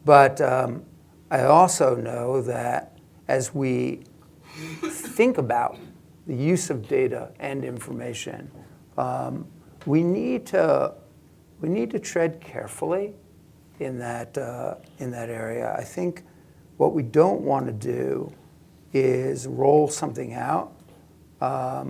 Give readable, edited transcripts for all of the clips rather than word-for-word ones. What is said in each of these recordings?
But I also know that as we think about the use of data and information, we need to tread carefully in that area. I think what we don't want to do is roll something out that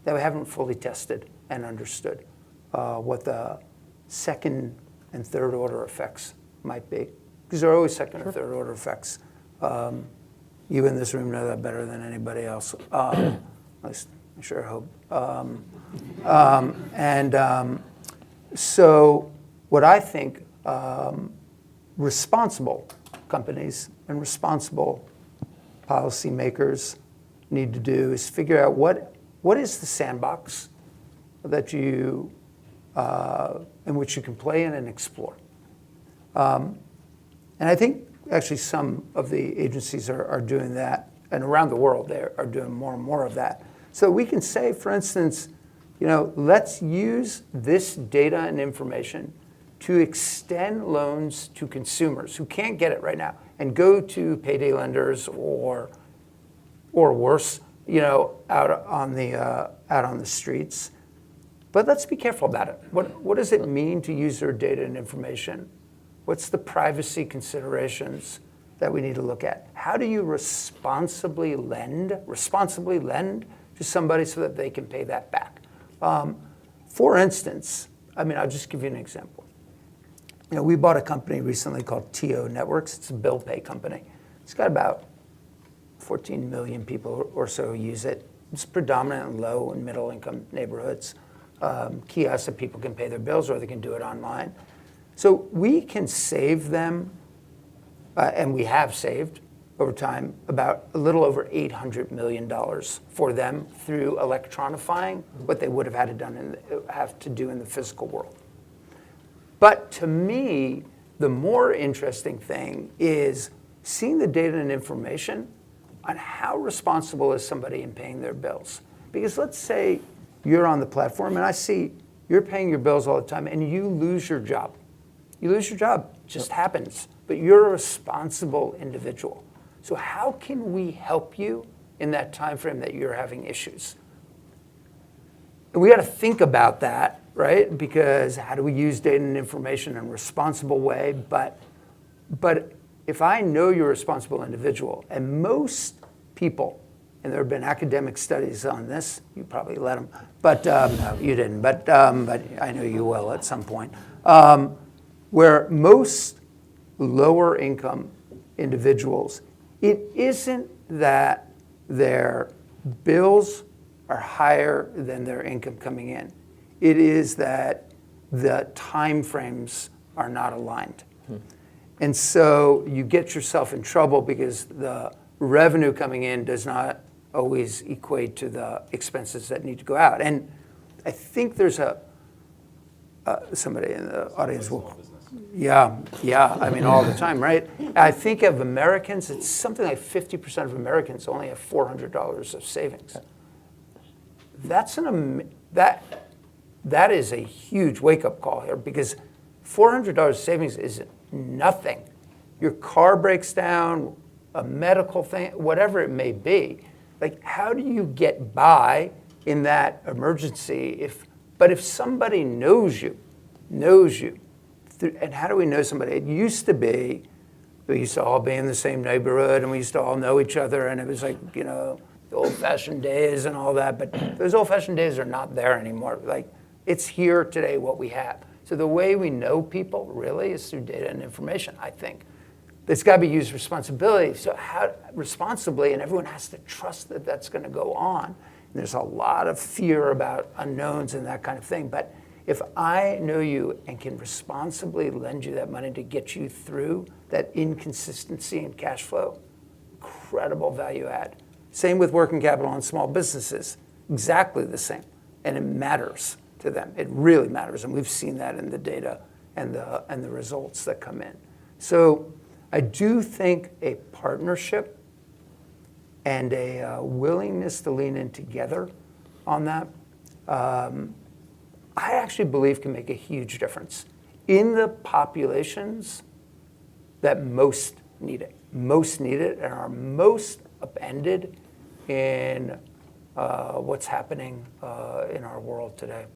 we haven't fully tested and understood what the second and third order effects might be. Because there are always second and third order effects. You in this room know that better than anybody else. At least I sure hope. So what I think responsible companies and responsible policymakers need to do is figure out what is the sandbox that you in which you can play in and explore. And I think actually some of the agencies are doing that, and around the world they are doing more and more of that. So we can say, for instance, let's use this data and information to extend loans to consumers who can't get it right now and go to payday lenders or worse, out on the streets. But let's be careful about it. What does it mean to use their data and information? What's the privacy considerations that we need to look at? How do you responsibly lend to somebody so that they can pay that back? For instance, I'll just give you an example. We bought a company recently called TO Networks. It's a bill pay company. It's got about 14 million people or so use it. It's predominant in low and middle income neighborhoods. Kiosks that people can pay their bills or they can do it online. So we can save them, and we have saved over time about a little over $800 million for them through electronifying what they would have had to do in the physical world. But to me, the more interesting thing is seeing the data and information on how responsible is somebody in paying their bills. Because let's say you're on the platform and I see you're paying your bills all the time and you lose your job. You lose your job, it just happens, but you're a responsible individual. So how can we help you in that time frame that you're having issues? And we got to think about that, right? Because how do we use data and information in a responsible way? But if I know you're a responsible individual, and most people, and there have been academic studies on this, you probably let them, but no, you didn't, but I know you will at some point, where most lower income individuals, it isn't that their bills are higher than their income coming in. It is that the time frames are not aligned. And so you get yourself in trouble because the revenue coming in does not always equate to the expenses that need to go out. And I think there's somebody in the audience will. Yeah, all the time, right? I think of Americans, it's something like 50% of Americans only have $400 of savings. That is a huge wake-up call here because $400 savings is nothing. Your car breaks down, a medical thing, whatever it may be. Like, how do you get by in that emergency? But if somebody knows you, and how do we know somebody? It used to be, we used to all be in the same neighborhood and we used to all know each other and it was like, the old-fashioned days and all that, but those old-fashioned days are not there anymore. Like, it's here today what we have. So the way we know people really is through data and information, I think. It's got to be used responsibly, responsibly, and everyone has to trust that that's going to go on. And there's a lot of fear about unknowns and that kind of thing, but if I know you and can responsibly lend you that money to get you through that inconsistency in cash flow, incredible value add. Same with working capital on small businesses, exactly the same. And it matters to them. It really matters. And we've seen that in the data and the results that come in. So I do think a partnership and a willingness to lean in together on that, I actually believe can make a huge difference in the populations that most need it, and are most upended in what's happening in our world today.